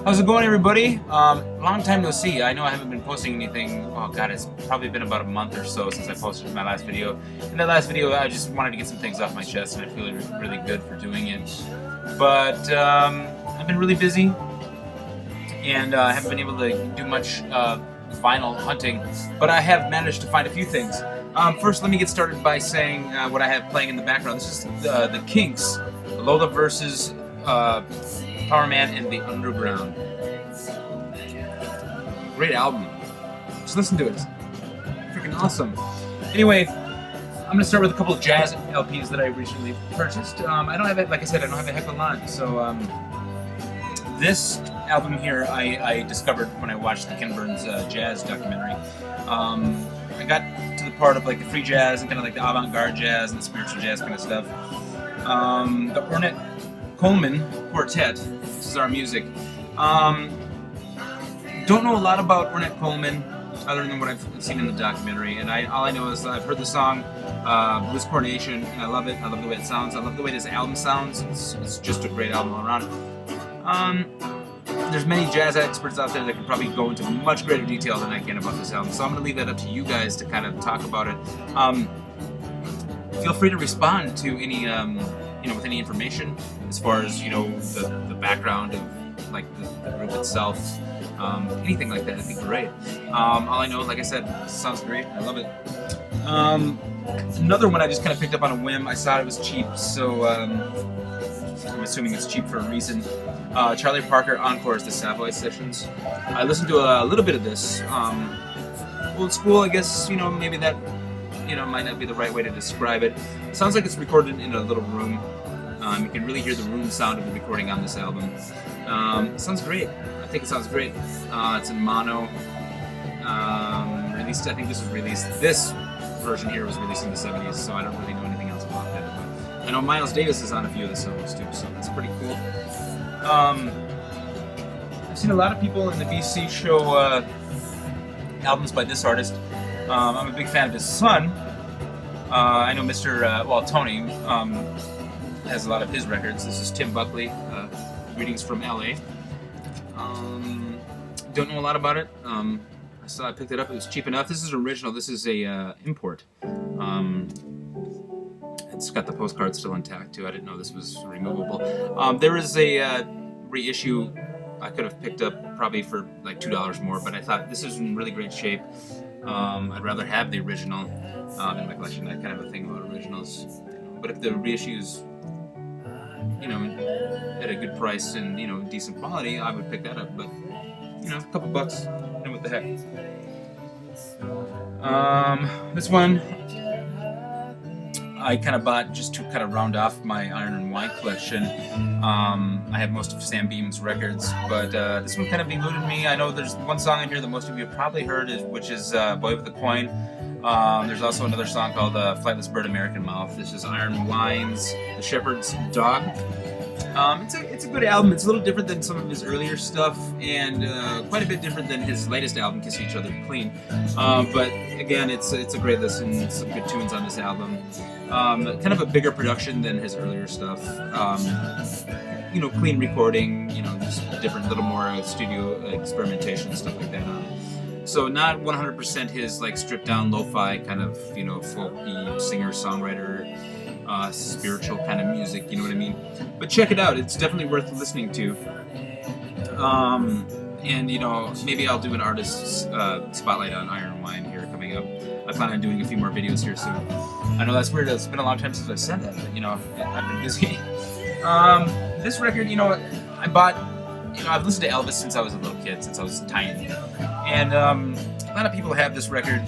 How's it going, everybody? Long time no see. I know I haven't been posting anything. Oh God, it's probably been about a month or so since I posted my last video. In that last video, I just wanted to get some things off my chest, and I feel really good for doing it. But I've been really busy, and I haven't been able to do much vinyl hunting. But I have managed to find a few things. First, let me get started by saying what I have playing in the background. This is the Kinks, Lola versus Power Man and the Underground. Great album. Just listen to it. It's freaking awesome. Anyway, I'm gonna start with a couple of jazz LPs that I recently purchased. I don't have it, like I said, I don't have a heck of a lot. So this album here I discovered when I watched the Ken Burns jazz documentary. I got to the part of like the free jazz and kind of like the avant-garde jazz and the spiritual jazz kind of stuff. The Ornette Coleman Quartet. This is our music. Don't know a lot about Ornette Coleman other than what I've seen in the documentary, and all I know is I've heard the song Blues Coronation, and I love it. I love the way it sounds. I love the way this album sounds. It's just a great album all around. There's many jazz experts out there that can probably go into much greater detail than I can about this album, so I'm going to leave that up to you guys to kind of talk about it. Feel free to respond to any with any information as far as the background of like the group itself, anything like that. It'd be great. All I know, like I said, sounds great. I love it. Another one I just kind of picked up on a whim. I saw it was cheap, so I'm assuming it's cheap for a reason. Charlie Parker Encores, the Savoy Sessions. I listened to a little bit of this. Old school, I guess. Maybe that might not be the right way to describe it. It sounds like it's recorded in a little room. You can really hear the room sound of the recording on this album. It sounds great. I think it sounds great. It's in mono. I think this was released. This version here was released in the 70s, so I don't really know anything else about that. But I know Miles Davis is on a few of the solos too, so that's pretty cool. I've seen a lot of people in the BC show albums by this artist. I'm a big fan of his son. I know Tony has a lot of his records. This is Tim Buckley. Greetings from LA. Don't know a lot about it. I picked it up. It was cheap enough. This is original. This is a import. It's got the postcard still intact too. I didn't know this was removable. There is a reissue I could have picked up probably for like $2 more, but I thought this is in really great shape. I'd rather have the original in my collection. I kind of have a thing about originals. But if the reissues, at a good price and decent quality, I would pick that up. But a couple bucks, what the heck. This one I kind of bought just to kind of round off my Iron and Wine collection. I have most of Sam Beam's records, but this one kind of eluded me. I know there's one song in here that most of you have probably heard, which is Boy with a Coin. There's also another song called Flightless Bird, American Mouth. This is Iron Wine's The Shepherd's Dog. It's a good album. It's a little different than some of his earlier stuff, and quite a bit different than his latest album, Kiss Each Other Clean. But again, it's a great listen. Some good tunes on this album. Kind of a bigger production than his earlier stuff. Clean recording. Just different, little more studio experimentation, stuff like that. So not 100% his like stripped down lo-fi kind of folky singer-songwriter spiritual kind of music, you know what I mean? But check it out, it's definitely worth listening to. And maybe I'll do an artist's spotlight on Iron Wine here coming up. I plan on doing a few more videos here soon. I know that's weird, it's been a long time since I've said that, but I've been busy. This record, I bought, I've listened to Elvis since I was a little kid, since I was tiny. And a lot of people have this record.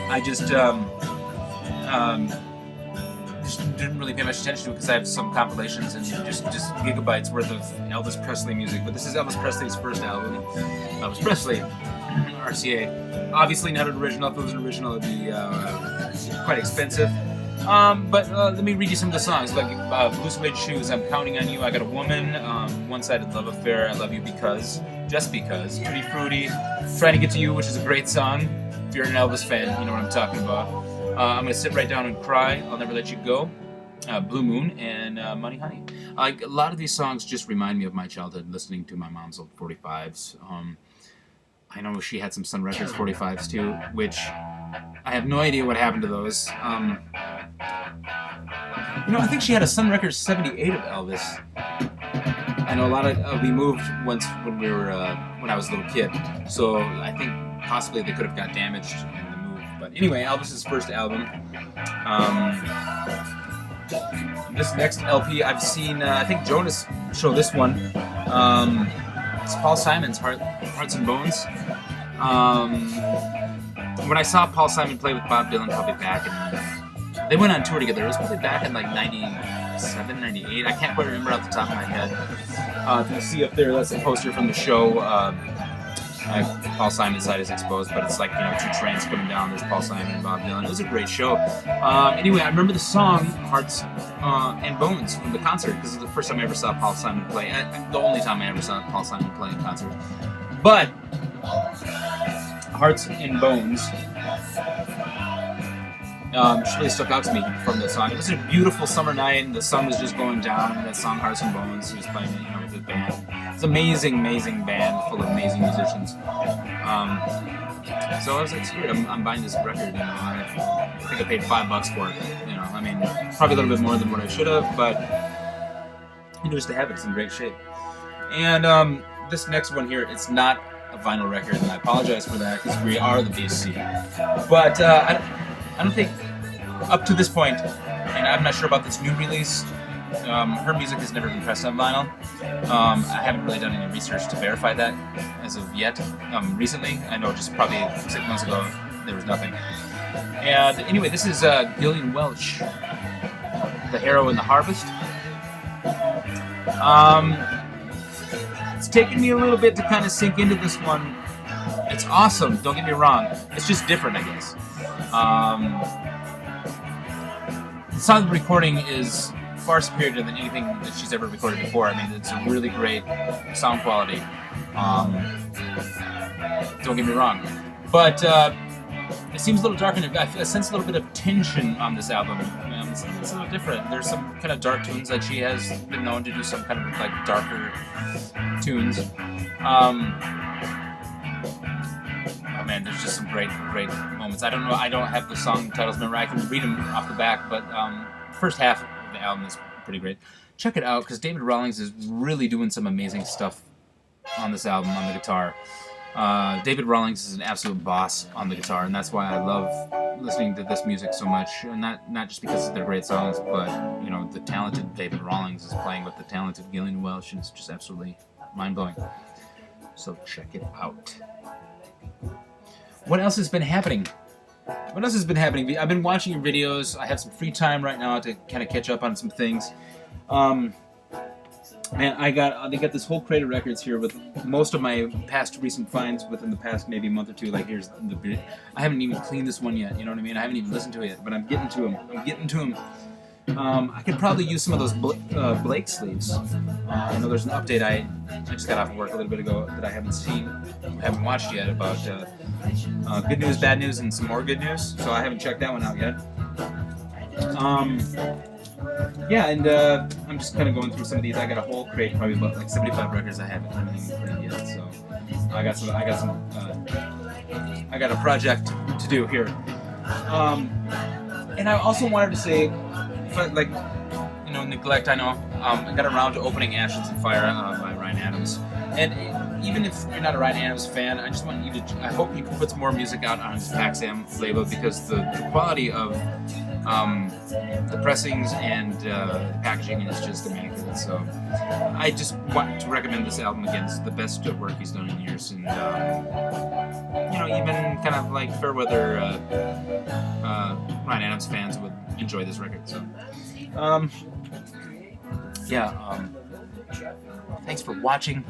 I just didn't really pay much attention to it because I have some compilations and just gigabytes worth of Elvis Presley music. But this is Elvis Presley's first album. Elvis Presley, RCA. Obviously not an original. If it was an original, it'd be quite expensive. But let me read you some of the songs, like Blue Suede Shoes, I'm Counting on You, I Got a Woman, One-Sided Love Affair, I Love You Because, Just Because, Tutti Frutti, Trying to Get to You, which is a great song. If you're an Elvis fan, you know what I'm talking about. I'm Gonna Sit Right Down and Cry, I'll Never Let You Go. Blue Moon, and Money Honey. Like a lot of these songs just remind me of my childhood, listening to my mom's old 45s. I know she had some Sun Records 45s too, which I have no idea what happened to those. I think she had a Sun Records 78 of Elvis. I know a lot of we moved once when I was a little kid, so I think possibly they could have got damaged in the move. But anyway, Elvis's first album. This next LP I've seen. I think Jonas showed this one. It's Paul Simon's Hearts and Bones. When I saw Paul Simon play with Bob Dylan, probably back in, they went on tour together. It was probably back in like 97, 98. I can't quite remember off the top of my head. If you see up there, that's a poster from the show. Paul Simon's side is exposed, but it's like, two trains coming down. There's Paul Simon and Bob Dylan. It was a great show. Anyway, I remember the song Hearts and Bones from the concert, because it was the first time I ever saw Paul Simon play. The only time I ever saw Paul Simon play in concert. But Hearts and Bones really stuck out to me from the song. It was a beautiful summer night, and the sun was just going down. And that song Hearts and Bones, he was playing with the band. It's an amazing, amazing band full of amazing musicians. So I was like, screw it, I'm buying this record. I think I paid $5 for it. Probably a little bit more than what I should have, but just to have it, it's in great shape. And this next one here, it's not a vinyl record, and I apologize for that because we are the BC. But I don't think up to this point, and I'm not sure about this new release. Her music has never been pressed on vinyl. I haven't really done any research to verify that as of yet. Recently, I know just probably 6 months ago, there was nothing. And anyway, this is Gillian Welch, The Harrow and the Harvest. It's taken me a little bit to kind of sink into this one. It's awesome, don't get me wrong. It's just different, I guess. The sound of the recording is far superior than anything that she's ever recorded before. It's a really great sound quality. Don't get me wrong. But it seems a little darker. I sense a little bit of tension on this album. It's a little different. There's some kind of dark tunes. Like she has been known to do some kind of like darker tunes. Oh man, there's just some great moments. I don't know. I don't have the song titles memorized. I can read them off the back, but first half of the album is pretty great. Check it out because David Rawlings is really doing some amazing stuff on this album on the guitar. David Rawlings is an absolute boss on the guitar, and that's why I love listening to this music so much. And not just because they're great songs, but the talented David Rawlings is playing with the talented Gillian Welch, and it's just absolutely mind-blowing. So check it out. What else has been happening? I've been watching your videos. I have some free time right now to kind of catch up on some things. Man, they got this whole crate of records here with most of my past recent finds within the past maybe month or two. Like here's the bit. I haven't even cleaned this one yet. You know what I mean? I haven't even listened to it yet, but I'm getting to them. I could probably use some of those Blake sleeves. I know there's an update I just got off of work a little bit ago that I haven't watched yet about good news, bad news, and some more good news. So I haven't checked that one out yet. Yeah, and I'm just kind of going through some of these. I got a whole crate, probably about like 75 records I haven't played yet. So I got a project to do here. And I also wanted to say, Neglect, I know. I got around to opening Ashes and Fire by Ryan Adams. And even if you're not a Ryan Adams fan, I just want you to, I hope he puts more music out on his Paxam label, because the quality of the pressings and the packaging is just immaculate. So I just want to recommend this album again. It's the best work he's done in years. And, even kind of like Fairweather Ryan Adams fans would enjoy this record. So, thanks for watching.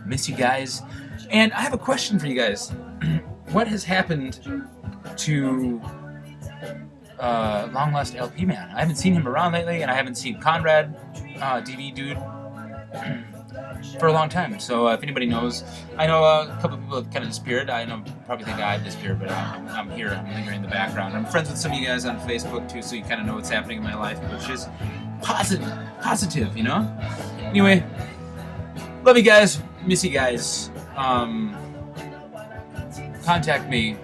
Miss you guys. And I have a question for you guys. What has happened to Long Lost LP Man? I haven't seen him around lately, and I haven't seen Conrad, DV Dude, for a long time. So if anybody knows, I know a couple of people have kind of disappeared. I know probably think I've disappeared, but I'm here. I'm lingering in the background. I'm friends with some of you guys on Facebook too, so you kind of know what's happening in my life, which is positive, you know. Anyway, love you guys, miss you guys. Contact me.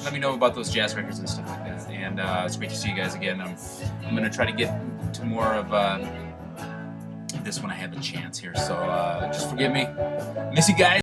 Let me know about those jazz records and stuff like that. And it's great to see you guys again. I'm gonna try to get to more of this when I have a chance here. So just forgive me. Miss you guys.